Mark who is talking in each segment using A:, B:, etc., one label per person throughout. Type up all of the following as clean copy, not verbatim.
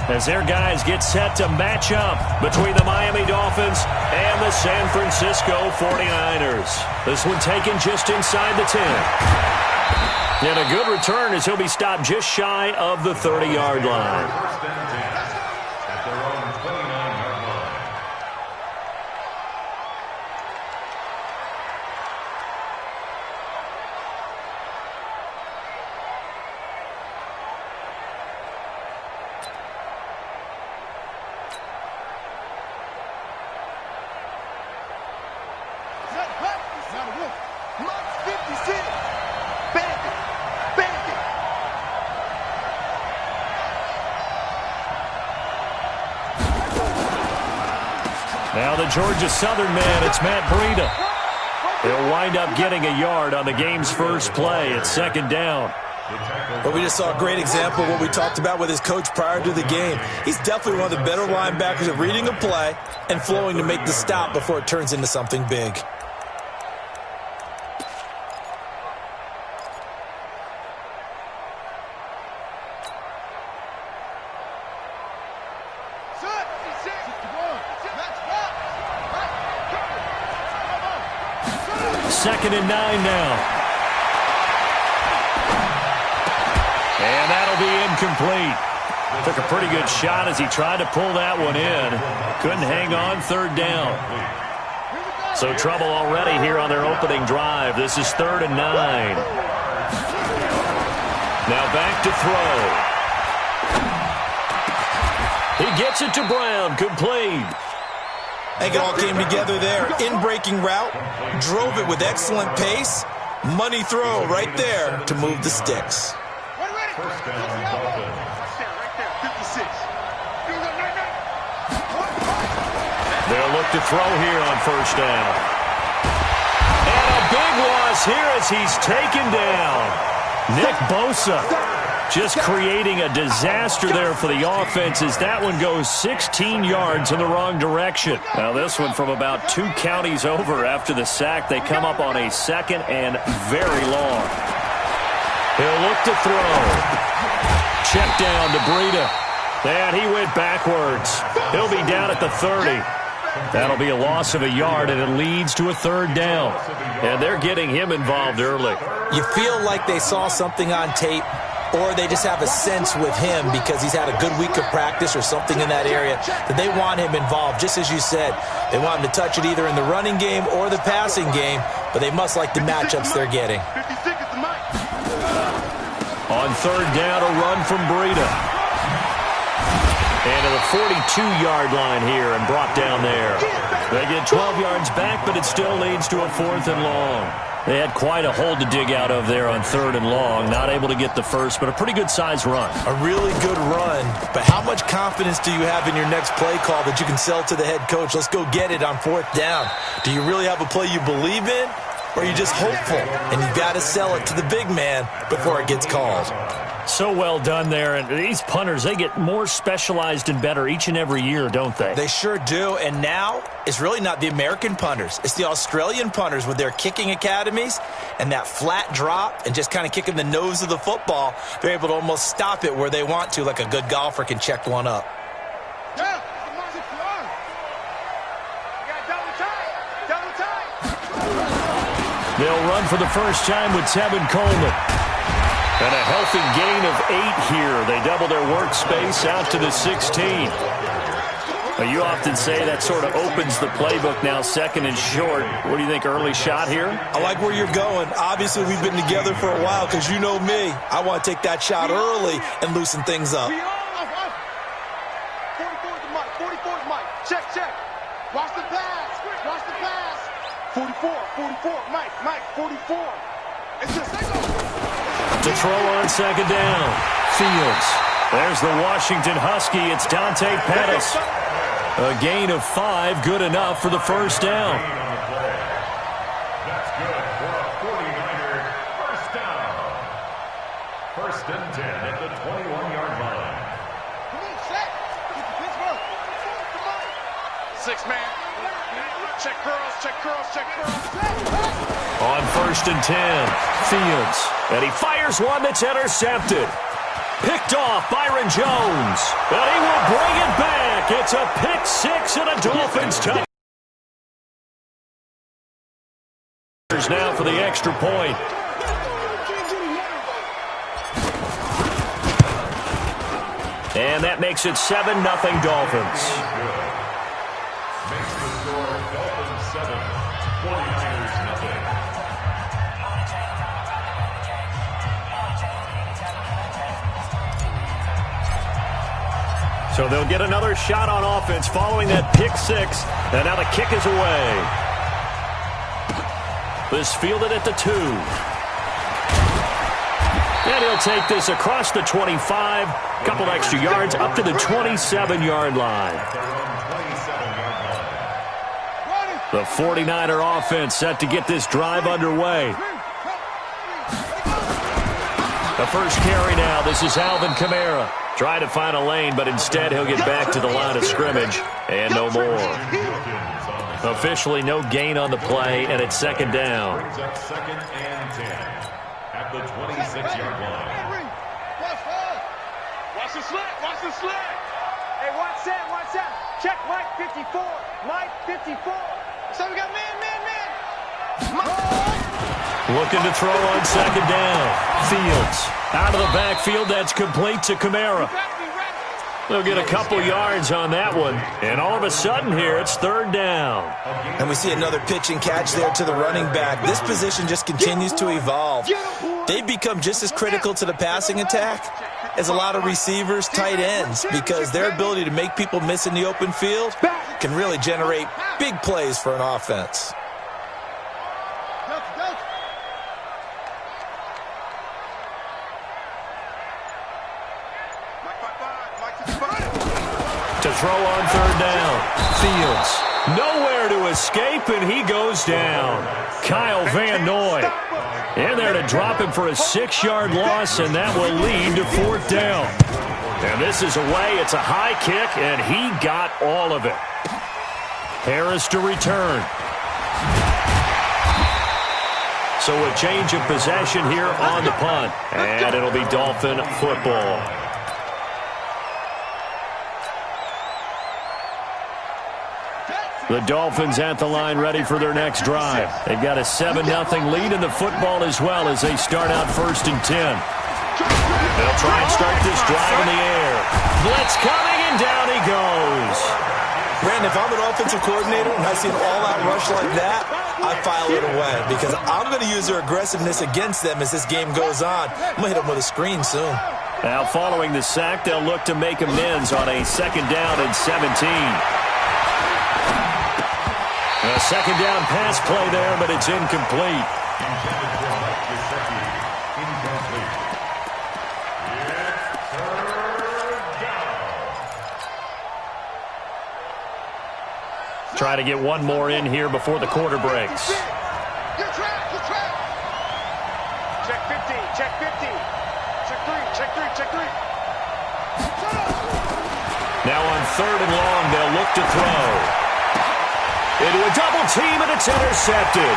A: as their guys get set to match up between the Miami Dolphins and the San Francisco 49ers. This one taken just inside the 10. And a good return as he'll be stopped just shy of the 30-yard line.
B: Now the Georgia Southern man, it's Matt Breida. He'll wind up getting a yard on the game's first play. It's second down.
C: But we just saw a great example of what we talked about with his coach prior to the game. He's definitely one of the better linebackers at reading a play and flowing to make the stop before it turns into something big.
B: Second and 9 now. And that'll be incomplete. Took a pretty good shot as he tried to pull that one in. Couldn't hang on, third down. So trouble already here on their opening drive. This is 3rd and 9. Now back to throw. He gets it to Brown, complete.
C: I think it all came together there. In-breaking route, drove it with excellent pace. Money throw right there to move the sticks.
B: They'll look to throw here on first down. And a big loss here as he's taken down. Nick Bosa just creating a disaster there for the offense as that one goes 16 yards in the wrong direction. Now this one from about 2 counties over after the sack. They come up on a second and very long. He'll look to throw. Check down to Breida. And he went backwards. He'll be down at the 30. That'll be a loss of a yard, and it leads to a 3rd down. And they're getting him involved early.
C: You feel like they saw something on tape, or they just have a sense with him because he's had a good week of practice or something in that area that they want him involved. Just as you said, they want him to touch it either in the running game or the passing game, but they must like the matchups they're getting.
B: On 3rd down, a run from Breida. And to the 42-yard line here and brought down there. They get 12 yards back, but it still leads to a 4th and long. They had quite a hole to dig out of there on 3rd and long. Not able to get the first, but a pretty good-sized run.
C: A really good run, but how much confidence do you have in your next play call that you can sell to the head coach? Let's go get it on 4th down. Do you really have a play you believe in, or are you just hopeful? And you've got to sell it to the big man before it gets called.
B: So well done there. And these punters, they get more specialized and better each and every year, don't they?
C: They sure do. And now it's really not the American punters. It's the Australian punters with their kicking academies and that flat drop and just kind of kicking the nose of the football. They're able to almost stop it where they want to, like a good golfer can check one up.
B: They'll run for the first time with Tevin Coleman. And a healthy gain of 8 here. They double their workspace out to the 16. Now, you often say that sort of opens the playbook now, 2nd and short. What do you think, early shot here?
C: I like where you're going. Obviously, we've been together for a while because you know me. I want to take that shot early and loosen things up.
D: 44's Mike. Check. Watch the pass. 44, Mike, 44. It's just
B: to throw on 2nd down. Fields. There's the Washington Husky. It's Dante Pettis. A gain of 5, good enough for the first down.
E: That's good for a 49er first down. 1st and 10 at the 21-yard line.
D: Come on, set. Pittsburgh. Come on. 6-man. Check curls.
B: On 1st and 10, Fields. And he fires one that's intercepted.
A: Picked off Byron Jones. And he will bring it back. It's a pick six and a Dolphins touchdown. Now for the extra point. And that makes it 7-0 Dolphins.
E: Makes the score Dolphins 7, 49ers nothing.
A: So they'll get another shot on offense following that pick six. And now the kick is away. This fielded at the 2. And he'll take this across the 25. Couple extra yards up to the 27-yard line. The 49er offense set to get this drive underway. The first carry now. This is Alvin Kamara. Trying to find a lane, but instead he'll get back to the line of scrimmage. And no more. Officially no gain on the play, and it's second down.
E: Brings up 2nd and 10 at the 26-yard line.
D: Watch the slant, watch the slant. Hey, watch that, watch that. Check Mike 54, Mike 54. So we got man.
A: Looking to throw on second down. Fields out of the backfield. That's complete to Kamara. They'll get a couple yards on that one. And all of a sudden here, it's third down.
C: And we see another pitch and catch there to the running back. This position just continues to evolve. They've become just as critical to the passing attack as a lot of receivers, tight ends, because their ability to make people miss in the open field can really generate big plays for an offense.
A: To throw on third down. Fields nowhere to escape, and he goes down. Kyle Van Noy in there to drop him for a 6-yard loss, and that will lead to fourth down. And this is away. It's a high kick, and he got all of it. Harris to return. So a change of possession here on the punt, and it'll be Dolphin football. The Dolphins at the line ready for their next drive. They've got a 7-0 lead in the football as well as they start out 1st and 10. They'll try and start this drive in the air. Blitz coming, and down he goes.
C: Brandon, if I'm an offensive coordinator and I see an all-out rush like that, I file it away because I'm going to use their aggressiveness against them as this game goes on. I'm going to hit them with a screen soon.
A: Now following the sack, they'll look to make amends on a 2nd down and 17. A 2nd down pass play there, but it's incomplete. Try to get one more in here before the quarter breaks.
D: Check 50, check 50. Check 3.
A: Now on 3rd and long, they'll look to throw. Into a double team, and it's intercepted.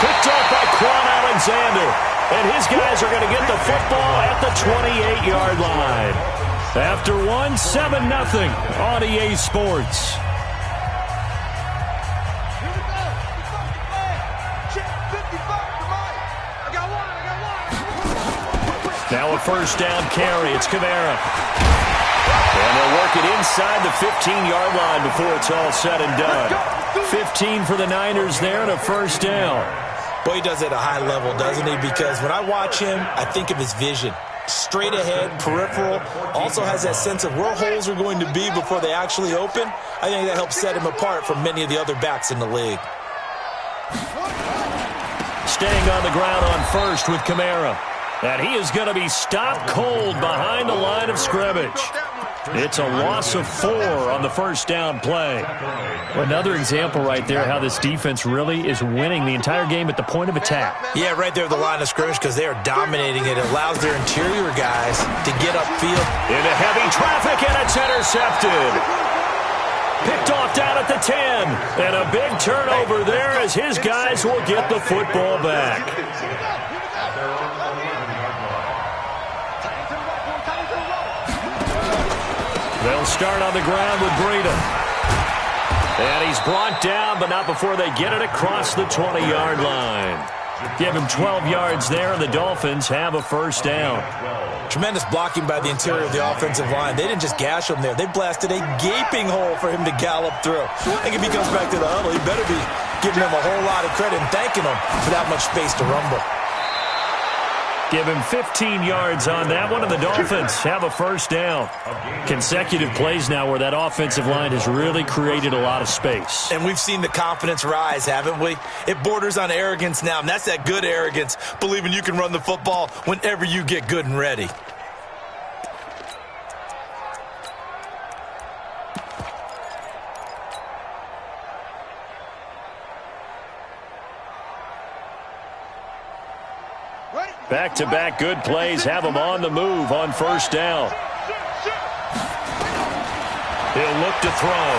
A: Picked off by Quan Alexander. And his guys are going to get the football at the 28-yard line. After one, 7-0 on EA Sports. Now a 1st down carry. It's Kamara. And they'll work it inside the 15-yard line before it's all said and done. 15 for the Niners there and a 1st down.
C: Boy, he does it at a high level, doesn't he? Because when I watch him, I think of his vision. Straight ahead, peripheral. Also has that sense of where holes are going to be before they actually open. I think that helps set him apart from many of the other backs in the league.
A: Staying on the ground on 1st with Kamara. And he is going to be stopped cold behind the line of scrimmage. It's a loss of 4 on the 1st down play.
B: Another example right there how this defense really is winning the entire game at the point of attack.
C: Yeah, right there at the line of scrimmage because they are dominating it. It allows their interior guys to get upfield.
A: Into heavy traffic, and it's intercepted. Picked off down at the 10. And a big turnover there as his guys will get the football back. They'll start on the ground with Breida. And he's brought down, but not before they get it across the 20-yard line. Give him 12 yards there, and the Dolphins have a first down.
C: Tremendous blocking by the interior of the offensive line. They didn't just gash him there. They blasted a gaping hole for him to gallop through. I think if he comes back to the huddle, he better be giving him a whole lot of credit and thanking him for that much space to rumble.
A: Give him 15 yards on that one, and the Dolphins have a first down. Consecutive plays now where that offensive line has really created a lot of space.
C: And we've seen the confidence rise, haven't we? It borders on arrogance now, and that's that good arrogance, believing you can run the football whenever you get good and ready.
A: Back-to-back good plays have him on the move on first down. He'll look to throw.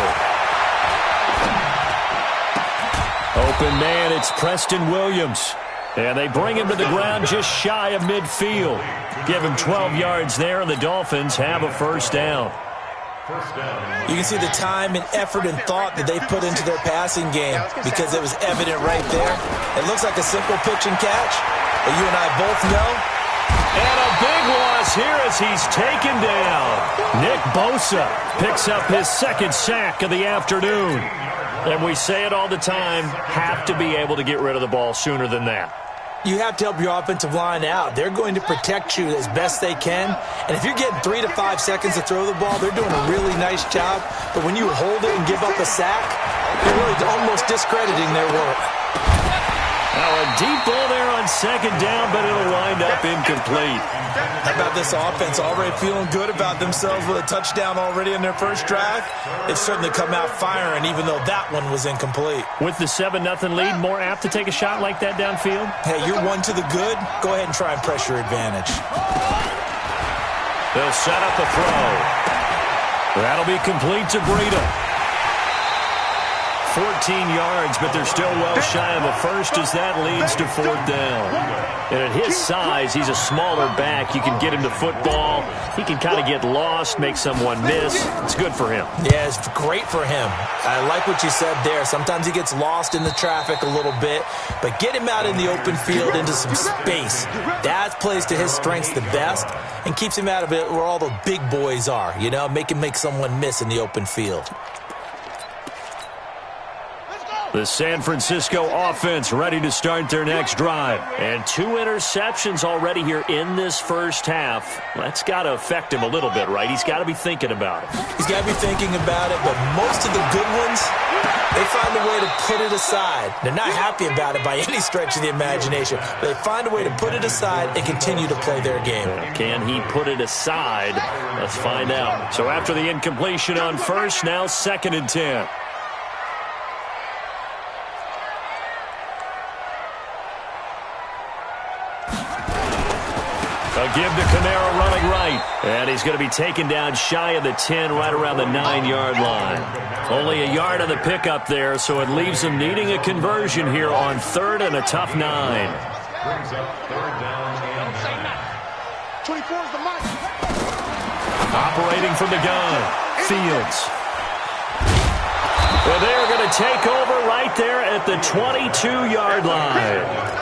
A: Open man, it's Preston Williams. And they bring him to the ground just shy of midfield. Give him 12 yards there, and the Dolphins have a first down.
C: You can see the time and effort and thought that they put into their passing game because it was evident right there. It looks like a simple pitch and catch, but you and I both know.
A: And a big loss here as he's taken down. Nick Bosa picks up his second sack of the afternoon. And we say it all the time, have to be able to get rid of the ball sooner than that.
C: You have to help your offensive line out. They're going to protect you as best they can. And if you're getting 3 to 5 seconds to throw the ball, they're doing a really nice job. But when you hold it and give up a sack, you're really almost discrediting their work.
A: Now a deep ball there on second down, but it'll wind up incomplete.
C: How about this offense already feeling good about themselves with a touchdown already in their first drive? They've certainly come out firing, even though that one was incomplete.
A: With the 7-0 lead, more apt to take a shot like that downfield?
C: Hey, you're one to the good. Go ahead and try and press your advantage.
A: They'll set up a throw. That'll be complete to Breida. 14 yards, but they're still well shy of a first as that leads to fourth down. And at his size, he's a smaller back. You can get him to football. He can kind of get lost, make someone miss. It's good for him.
C: Yeah, it's great for him. I like what you said there. Sometimes he gets lost in the traffic a little bit, but get him out in the open field into some space. That plays to his strengths the best and keeps him out of it where all the big boys are, you know, make him make someone miss in the open field.
A: The San Francisco offense ready to start their next drive. And 2 interceptions already here in this first half. That's got to affect him a little bit, right? He's got to be thinking about it.
C: He's got to be thinking about it, but most of the good ones, they find a way to put it aside. They're not happy about it by any stretch of the imagination, but they find a way to put it aside and continue to play their game.
A: Can he put it aside? Let's find out. So after the incompletion on first, now 2nd and 10. A give to Kamara running right. And he's going to be taken down shy of the 10, right around the 9-yard line. Only a yard on the pickup there, so it leaves him needing a conversion here on 3rd and a tough 9.
E: Brings up 3rd down and 9.
D: 24 is the mic.
A: Operating from the gun, Fields. Well, they're going to take over right there at the 22-yard line.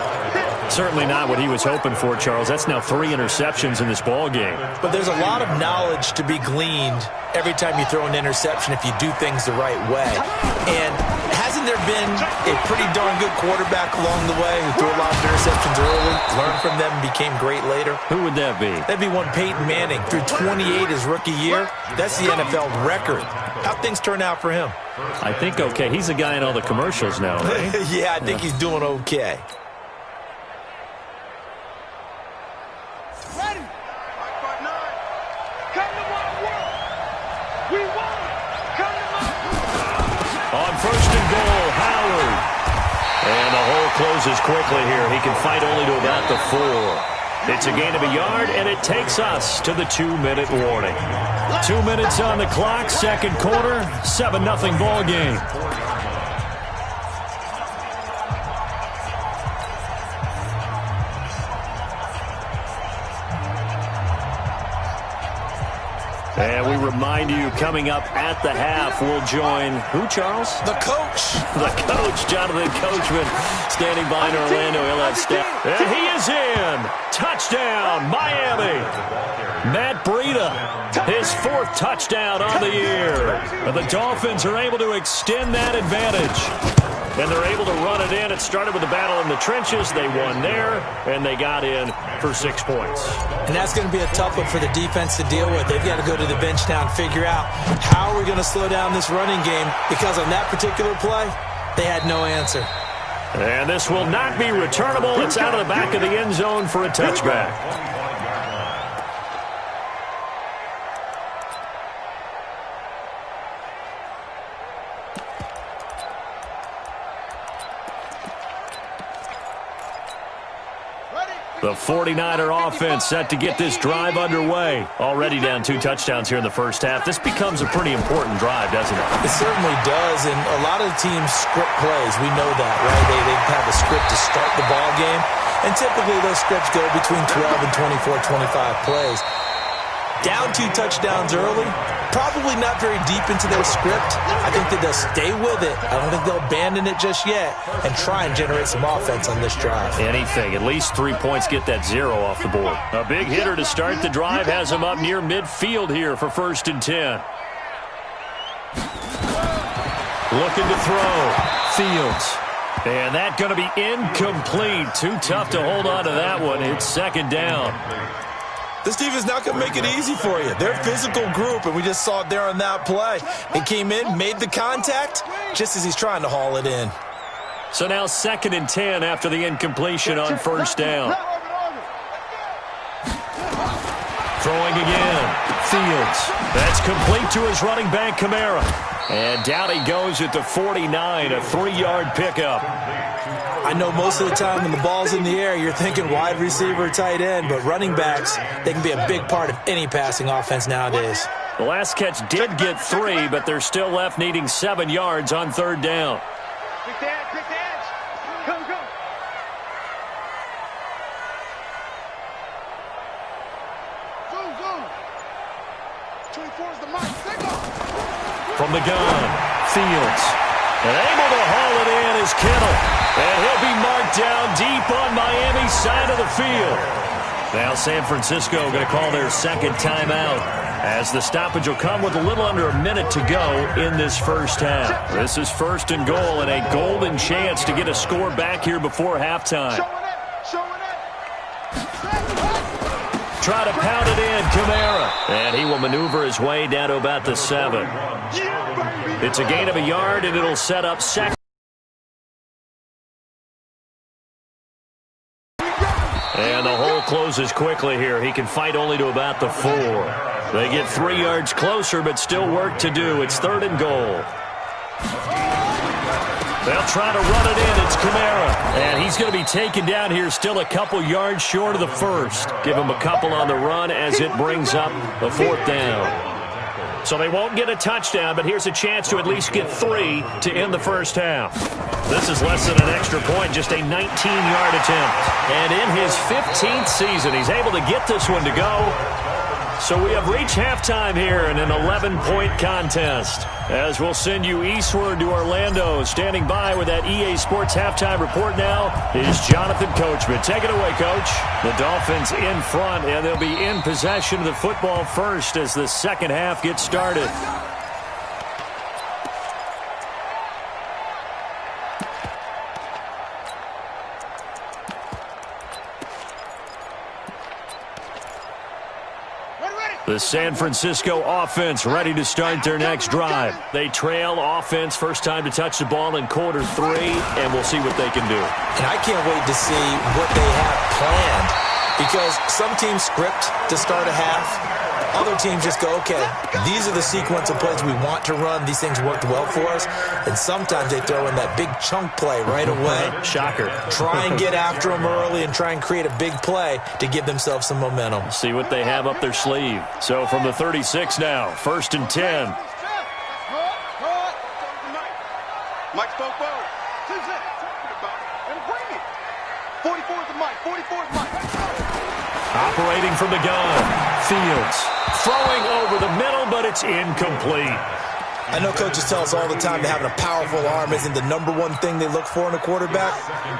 A: Certainly not what he was hoping for, Charles. That's now 3 interceptions in this ball game.
C: But there's a lot of knowledge to be gleaned every time you throw an interception if you do things the right way. And hasn't there been a pretty darn good quarterback along the way who threw a lot of interceptions early, learned from them, and became great later?
A: Who would that be?
C: That'd be one Peyton Manning. Threw 28 his rookie year. That's the NFL record. How'd things turn out for him?
A: I think okay. He's the guy in all the commercials now, right?
C: Yeah, I think he's doing okay.
D: Ready. 559. Come to my world. We won. Come to my world.
A: On 1st and goal, Howard. And the hole closes quickly here. He can fight only to about the 4. It's a gain of a yard, and it takes us to the 2-minute warning. 2 minutes on the clock, 2nd quarter, 7-0 ball game. And we remind you, coming up at the half, we'll join who, Charles?
C: The coach.
A: The coach, Jonathan Coachman, standing by in Orlando. He'll have stat. And he is in. Touchdown, Miami. Matt Breida, his 4th touchdown on the year. And the Dolphins are able to extend that advantage. And they're able to run it in. It started with a battle in the trenches. They won there, and they got in for 6 points.
C: And that's going to be a tough one for the defense to deal with. They've got to go to the bench now and figure out how are we going to slow down this running game, because on that particular play, they had no answer.
A: And this will not be returnable. It's out of the back of the end zone for a touchback. The 49er offense set to get this drive underway. Already down 2 touchdowns here in the first half. This becomes a pretty important drive, doesn't it?
C: It certainly does, and a lot of the teams script plays. We know that, right? They have a script to start the ball game, and typically those scripts go between 12 and 24, 25 plays. Down 2 touchdowns early, probably not very deep into their script. I think that they'll stay with it. I don't think they'll abandon it just yet and try and generate some offense on this drive.
A: Anything. At least 3 points, get that 0 off the board. A big hitter to start the drive has him up near midfield here for 1st and 10. Looking to throw. Fields. And that going to be incomplete. Too tough to hold on to that one. It's 2nd down.
C: This defense not going to make it easy for you. They're a physical group, and we just saw it there on that play. He came in, made the contact, just as he's trying to haul it in.
A: So now 2nd and 10 after the incompletion on 1st down. Throwing again. Fields. That's complete to his running back, Kamara. And down he goes at the 49, a 3-yard pickup.
C: I know most of the time when the ball's in the air, you're thinking wide receiver, tight end, but running backs, they can be a big part of any passing offense nowadays.
A: The last catch did get 3, but they're still left needing 7 yards on 3rd down.
D: Quick the edge, quick the edge. Come, come. Zoom, zoom. 24 is the mic. Take off.
A: From the gun, Fields. And able to haul it in is Kittle. And he'll be marked down deep on Miami's side of the field. Now San Francisco going to call their 2nd timeout, as the stoppage will come with a little under a minute to go in this first half. This is 1st and goal, and a golden chance to get a score back here before halftime. Try to pound it in, Kamara. And he will maneuver his way down to about the 7. It's a gain of a yard, and it'll set up 2nd. And the hole closes quickly here. He can fight only to about the 4. They get 3 yards closer, but still work to do. It's 3rd and goal. They'll try to run it in. It's Kamara. And he's going to be taken down here, still a couple yards short of the 1st. Give him a couple on the run as it brings up the 4th down. So they won't get a touchdown, but here's a chance to at least get 3 to end the first half. This is less than an extra point, just a 19-yard attempt. And in his 15th season, he's able to get this one to go. So we have reached halftime here in an 11-point contest. As we'll send you eastward to Orlando. Standing by with that EA Sports halftime report now is Jonathan Coachman. Take it away, Coach. The Dolphins in front, and they'll be in possession of the football first as the 2nd half gets started. The San Francisco offense ready to start their next drive. They trail offense, first time to touch the ball in quarter 3, and we'll see what they can do.
C: And I can't wait to see what they have planned, because some teams script to start a half. Other teams just go, okay, these are the sequence of plays we want to run. These things worked well for us. And sometimes they throw in that big chunk play right away.
A: Shocker.
C: Try and get after them early and try and create a big play to give themselves some momentum.
A: See what they have up their sleeve. So from the 36 now, 1st and 10.
D: Mike spoke forward. 2 seconds. Talking about it. And bring it. 44 is the mic. 44 is Mike.
A: Operating from the gun. Fields throwing over the middle, but it's incomplete.
C: I know coaches tell us all the time that having a powerful arm isn't the #1 thing they look for in a quarterback.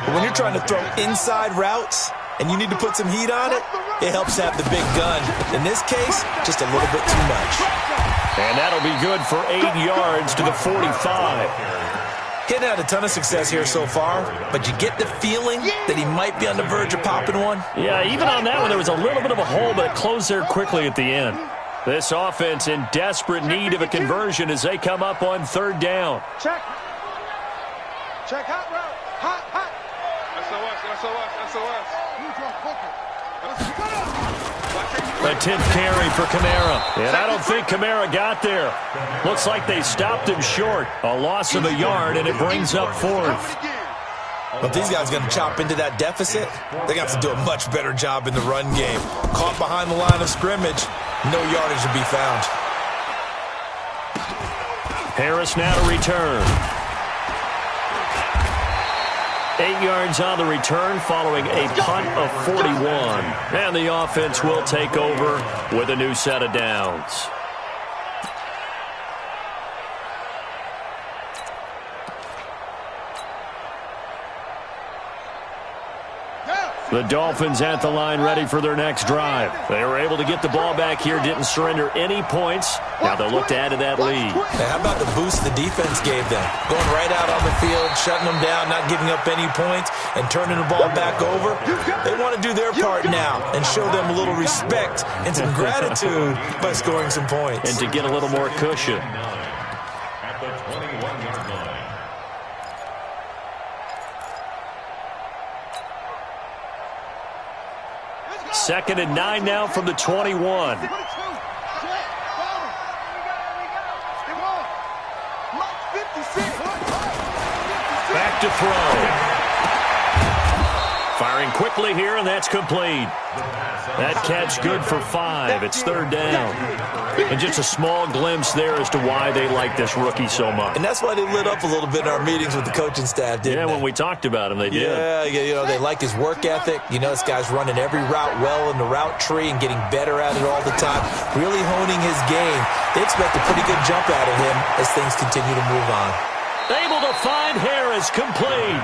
C: But when you're trying to throw inside routes and you need to put some heat on it, it helps to have the big gun. In this case, just a little bit too much.
A: And that'll be good for 8 yards to the 45.
C: He hadn't had a ton of success here so far, but you get the feeling that he might be on the verge of popping one.
A: Yeah, even on that one, there was a little bit of a hole, but it closed there quickly at the end. This offense in desperate need of a conversion as they come up on 3rd down.
D: Check. Check hot route. Hot, hot. SOS.
A: The 10th carry for Kamara. And I don't think Kamara got there. Looks like they stopped him short. A loss of a yard, and it brings up 4th.
C: But these guys are going to chop into that deficit. They're going to have to do a much better job in the run game. Caught behind the line of scrimmage, no yardage to be found.
A: Harris now to return. 8 yards on the return following a punt of 41. And the offense will take over with a new set of downs. The Dolphins at the line ready for their next drive. They were able to get the ball back here, didn't surrender any points. Now they'll look to add to that lead.
C: Hey, how about the boost the defense gave them? Going right out on the field, shutting them down, not giving up any points, and turning the ball back over. They want to do their part now and show them a little respect and some gratitude by scoring some points.
A: And to get a little more cushion.
E: At the 21-yard line.
A: Second and 9 now from the 21. Back to throw. Firing quickly here, and that's complete. That catch good for 5. It's 3rd down. And just a small glimpse there as to why they like this rookie so much.
C: And that's why they lit up a little bit in our meetings with the coaching staff, didn't they?
A: Yeah, when we talked about him, they did.
C: Yeah, you know, they like his work ethic. You know, this guy's running every route well in the route tree and getting better at it all the time, really honing his game. They expect a pretty good jump out of him as things continue to move on.
A: Able to find Harris, complete.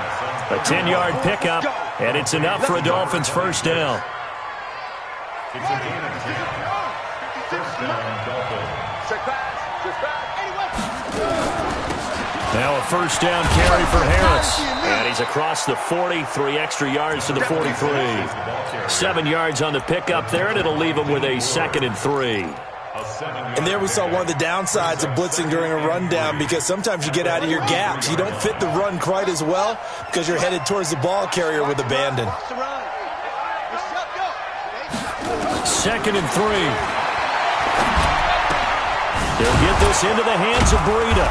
A: A 10-yard pickup, and it's enough for a Dolphins first down.
E: It's a gain of 10. First down, Dolphins.
A: Now a first down carry for Harris. And he's across the 40, 3 extra yards to the 43. 7 yards on the pickup there, and it'll leave him with a 2nd and 3.
C: And there we saw one of the downsides of blitzing during a rundown, because sometimes you get out of your gaps. You don't fit the run quite as well because you're headed towards the ball carrier with abandon.
A: 2nd and 3. He'll get this into the hands of Breida.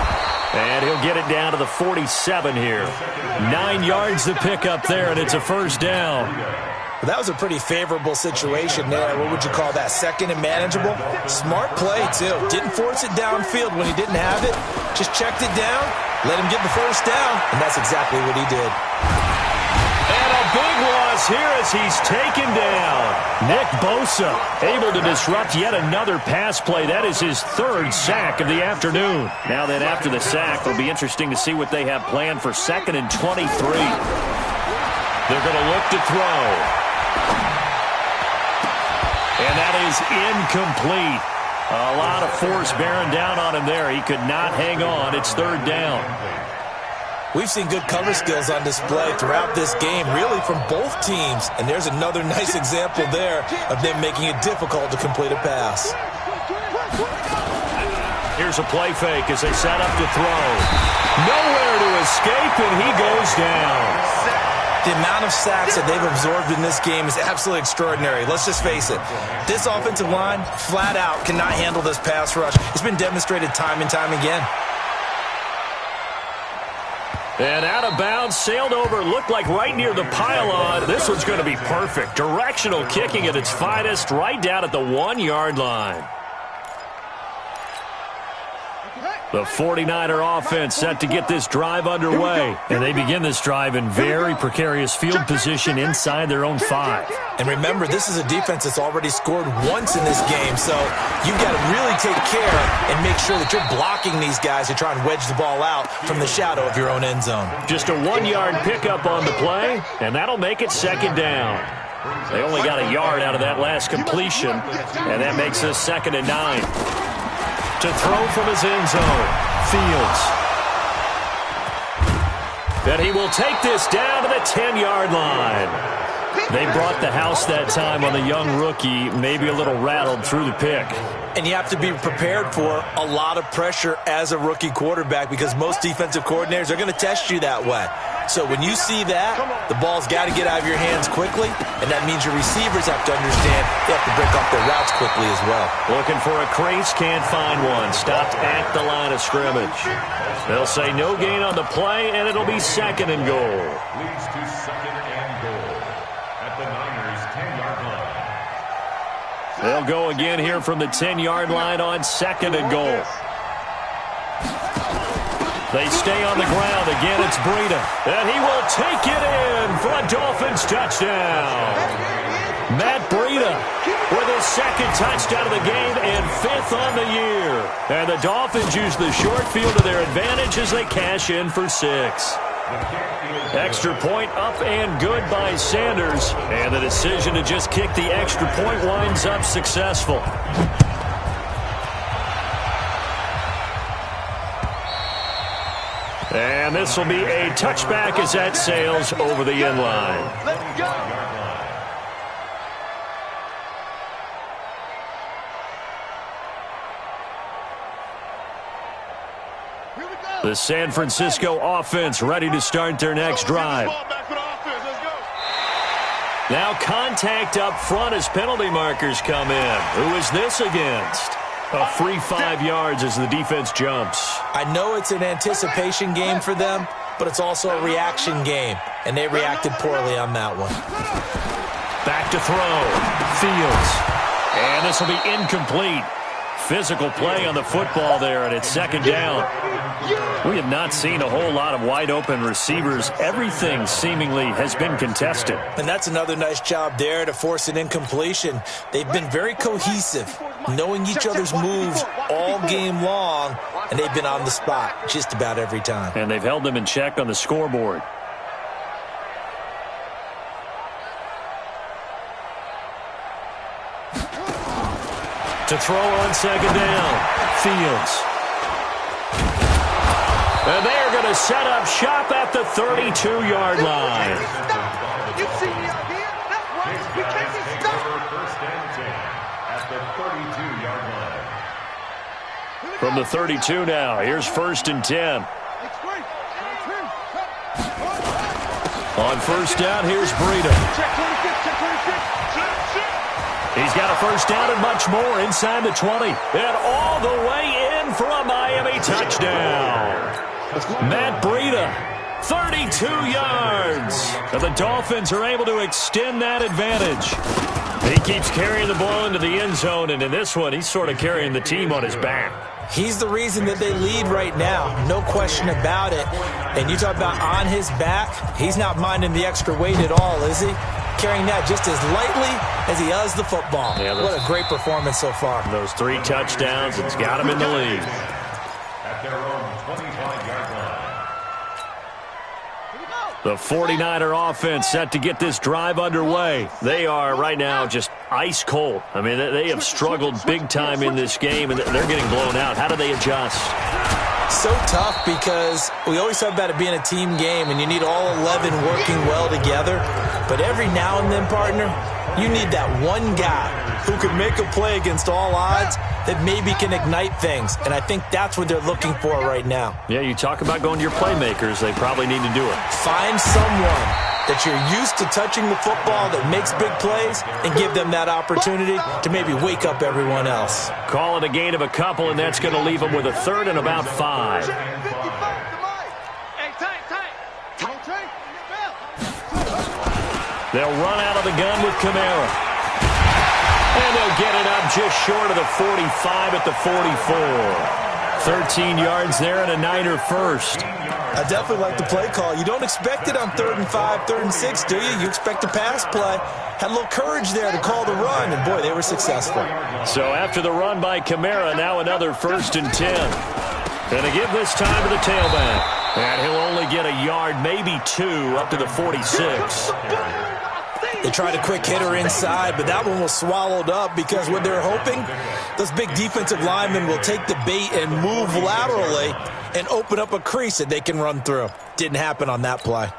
A: And he'll get it down to the 47 here. 9 yards to pick up there, and it's a first down.
C: Well, that was a pretty favorable situation there. What would you call that? 2nd and manageable? Smart play, too. Didn't force it downfield when he didn't have it. Just checked it down, let him get the first down, and that's exactly what he did.
A: And a big loss here as he's taken down. Nick Bosa able to disrupt yet another pass play. That is his 3rd sack of the afternoon. Now then, after the sack, it'll be interesting to see what they have planned for 2nd and 23. They're going to look to throw. And that is incomplete. A lot of force bearing down on him there. He could not hang on. It's 3rd down.
C: We've seen good cover skills on display throughout this game, really from both teams. And there's another nice example there of them making it difficult to complete a pass.
A: Here's a play fake as they set up to throw. Nowhere to escape, and he goes down.
C: The amount of sacks that they've absorbed in this game is absolutely extraordinary. Let's just face it. This offensive line, flat out, cannot handle this pass rush. It's been demonstrated time and time again.
A: And out of bounds, sailed over, looked like right near the pylon. This one's going to be perfect. Directional kicking at its finest, right down at the 1-yard line. The 49er offense set to get this drive underway. And they begin this drive in very precarious field position inside their own 5.
C: And remember, this is a defense that's already scored once in this game, so you've got to really take care and make sure that you're blocking these guys who try and wedge the ball out from the shadow of your own end zone.
A: Just a 1-yard pickup on the play, and that'll make it second down. They only got a yard out of that last completion, and that makes us 2nd and 9. To throw from his end zone, Fields. And he will take this down to the 10-yard line. They brought the house that time on the young rookie, maybe a little rattled through the pick.
C: And you have to be prepared for a lot of pressure as a rookie quarterback because most defensive coordinators are going to test you that way. So when you see that, the ball's got to get out of your hands quickly, and that means your receivers have to understand they have to break off their routes quickly as well.
A: Looking for a crease, can't find one. Stopped at the line of scrimmage. They'll say no gain on the play, and it'll be 2nd and goal.
E: Leads to 2nd and goal at the Niners' 10-yard line.
A: They'll go again here from the 10-yard line on 2nd and goal. They stay on the ground. Again, it's Breida. And he will take it in for a Dolphins touchdown. Matt Breida with his 2nd touchdown of the game and 5th on the year. And the Dolphins use the short field to their advantage as they cash in for 6. Extra point up and good by Sanders. And the decision to just kick the extra point winds up successful. And this will be a touchback as that sails over the end line.
D: Let's go.
A: The San Francisco offense ready to start their next drive. Now contact up front as penalty markers come in. Who is this against? A free 5 yards as the defense jumps.
C: I know it's an anticipation game for them, but it's also a reaction game, and they reacted poorly on that one.
A: Back to throw. Fields. And this will be incomplete. Physical play on the football there, and it's 2nd down. We have not seen a whole lot of wide-open receivers. Everything seemingly has been contested.
C: And that's another nice job there to force an incompletion. They've been very cohesive, knowing each other's moves all game long, and they've been on the spot just about every time.
A: And they've held them in check on the scoreboard. To throw on 2nd down, Fields. And they're going to set up shop at the 32-yard line.
D: You see me out here? That's why we can't be stopped.
E: 1st and 10 at the 32-yard line.
A: From the 32 now, here's 1st and 10. On 1st down, here's Breida.
D: Check 26, check 26.
A: He's got a 1st down and much more inside the 20. And all the way in for a Miami touchdown. Matt Breida, 32 yards. And the Dolphins are able to extend that advantage. He keeps carrying the ball into the end zone, and in this one, he's sort of carrying the team on his back.
C: He's the reason that they lead right now, no question about it. And you talk about on his back, he's not minding the extra weight at all, is he? Carrying that just as lightly as he does the football. Yeah, what a great performance so far.
A: Those 3 touchdowns, it's got him in the lead.
E: At their own 25-yard line.
A: The 49er offense set to get this drive underway. They are right now just ice cold. I mean, they have struggled big time in this game, and they're getting blown out. How do they adjust?
C: So tough because we always talk about it being a team game, and you need all 11 working well together. But every now and then, partner, you need that one guy who can make a play against all odds that maybe can ignite things. And I think that's what they're looking for right now.
A: Yeah, you talk about going to your playmakers. They probably need to do it.
C: Find someone that you're used to touching the football that makes big plays and give them that opportunity to maybe wake up everyone else.
A: Call it a gain of a couple, and that's going to leave them with a 3rd and about 5. They'll run out of the gun with Kamara. And they'll get it up just short of the 45 at the 44. 13 yards there and a Niner first.
C: I definitely like the play call. You don't expect it on 3rd and 5, 3rd and 6, do you? You expect a pass play. Had a little courage there to call the run, and boy, they were successful.
A: So after the run by Kamara, now another 1st and 10. And to give this time to the tailback. And he'll only get a yard, maybe 2, up to the 46.
C: They tried a quick hitter inside, but that one was swallowed up because what they're hoping, those big defensive linemen will take the bait and move laterally and open up a crease that they can run through. Didn't happen on that play.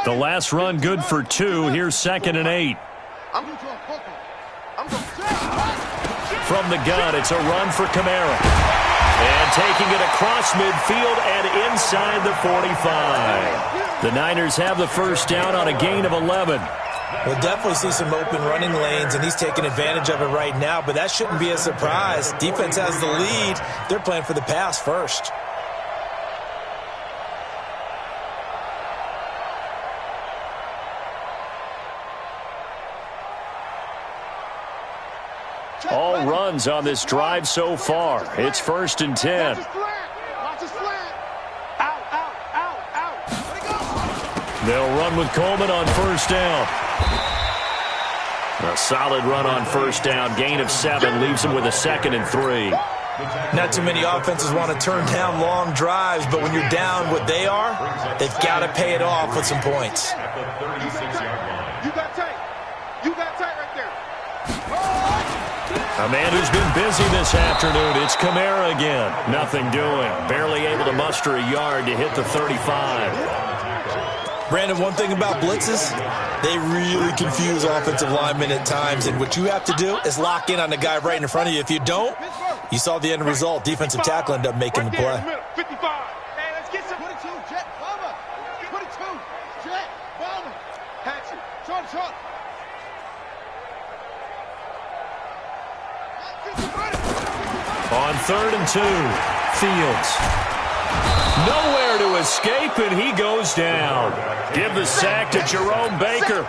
A: The last run good for 2. Here's 2nd and 8. From the gun, it's a run for Kamara. And taking it across midfield and inside the 45. The Niners have the 1st down on a gain of 11.
C: We'll definitely see some open running lanes, and he's taking advantage of it right now, but that shouldn't be a surprise. Defense has the lead. They're playing for the pass first.
A: All runs on this drive so far. It's 1st and 10. They'll run with Coleman on 1st down. A solid run on 1st down. Gain of 7 leaves them with a 2nd and 3.
C: Not too many offenses want to turn down long drives, but when you're down what they are, they've got to pay it off with some points.
D: You got tight. You got tight right there.
A: A man who's been busy this afternoon. It's Kamara again. Nothing doing. Barely able to muster a yard to hit the 35.
C: Brandon, one thing about blitzes, they really confuse offensive linemen at times, and what you have to do is lock in on the guy right in front of you. If you don't, you saw the end result. Defensive tackle ended up making the play.
D: 55. Hey, let's get some 22. Jet, bomber. 22. Jet, bomber. Hatchet. Short.
A: On 3rd and 2, Fields. Nowhere to escape, and he goes down. Give the sack to Jerome Baker.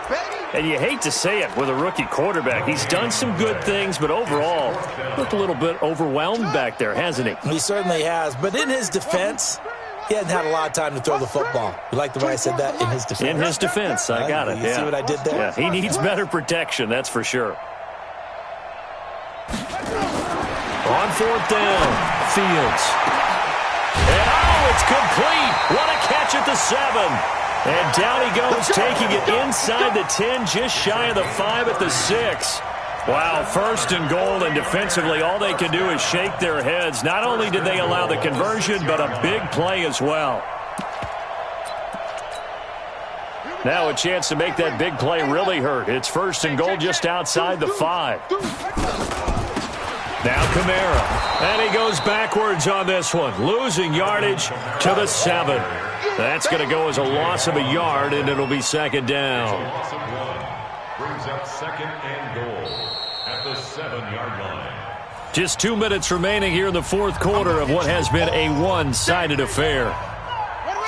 A: And you hate to say it with a rookie quarterback. He's done some good things, but overall, looked a little bit overwhelmed back there, hasn't he?
C: He certainly has, but in his defense, he hasn't had a lot of time to throw the football. You like the way I said that? In his defense.
A: In his defense, I got it.
C: You see what I did there?
A: Yeah, he needs better protection, that's for sure. On 4th down, Fields. And it's complete. What a catch at the 7. And down he goes, taking it inside the 10, just shy of the 5 at the 6. Wow, 1st and goal, and defensively all they can do is shake their heads. Not only did they allow the conversion, but a big play as well. Now a chance to make that big play really hurt. It's 1st and goal just outside the 5. Now Kamara, and he goes backwards on this one, losing yardage to the 7. That's going to go as a loss of a yard, and it'll be 2nd down.
E: Loss of 1 brings up 2nd and goal at the 7-yard line.
A: Just 2 minutes remaining here in the 4th quarter of what has been a one-sided affair.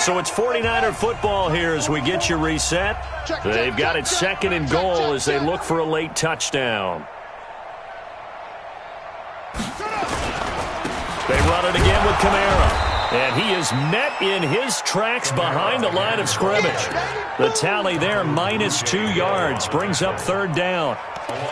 A: So it's 49er football here as we get you reset. They've got it 2nd and goal as they look for a late touchdown. They run it again with Kamara. And he is met in his tracks behind the line of scrimmage. The tally there, -2 yards, brings up 3rd down.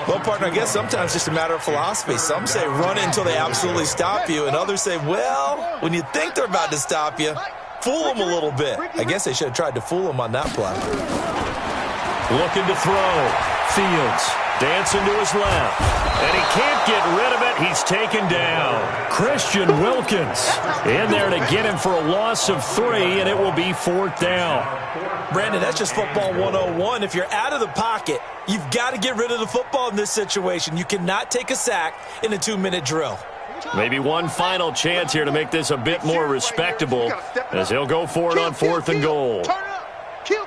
C: Well, partner, I guess sometimes it's just a matter of philosophy. Some say run until they absolutely stop you, and others say, well, when you think they're about to stop you, fool them a little bit. I guess they should have tried to fool him on that play.
A: Looking to throw. Fields. Dancing to his left. And he can't get rid of it. He's taken down. Christian Wilkins in there to get him for a loss of 3, and it will be 4th down.
C: Brandon, that's just football 101. If you're out of the pocket, you've got to get rid of the football in this situation. You cannot take a sack in a 2-minute drill.
A: Maybe one final chance here to make this a bit more respectable as he'll go for it on 4th and goal.
D: Turn up. Kill.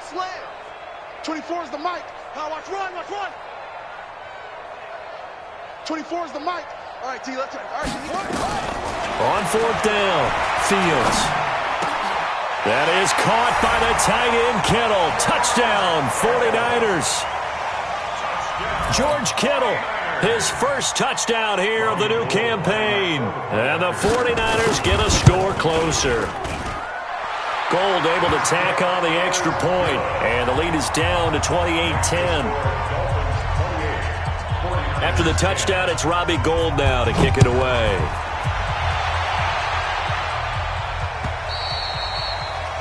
D: Slam. 24 is the mic. Watch run. 24 is the mic. All right, T, let's turn. All right,
A: on 4th down, Fields. That is caught by the tight end, Kittle. Touchdown, 49ers. George Kittle His first touchdown here of the new campaign. And the 49ers get a score closer. Gold able to tack on the extra point. And the lead is down to 28-10. After the touchdown, it's Robbie Gould now to kick it away.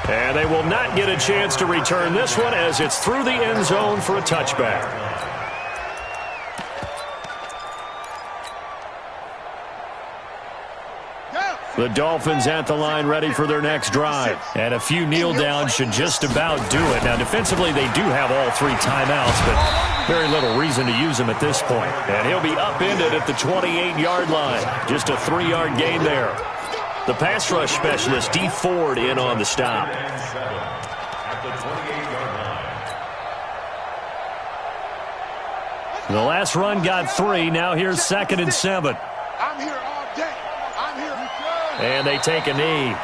A: And they will not get a chance to return this one as it's through the end zone for a touchback. The Dolphins at the line ready for their next drive. And a few kneel downs should just about do it. Now, defensively, they do have all 3 timeouts, but very little reason to use them at this point. And he'll be upended at the 28-yard line. Just a 3-yard gain there. The pass rush specialist, D. Ford, in on the stop. The last run got 3. Now here's 2nd and 7.
D: I'm here all day. I'm here.
A: And they take a knee.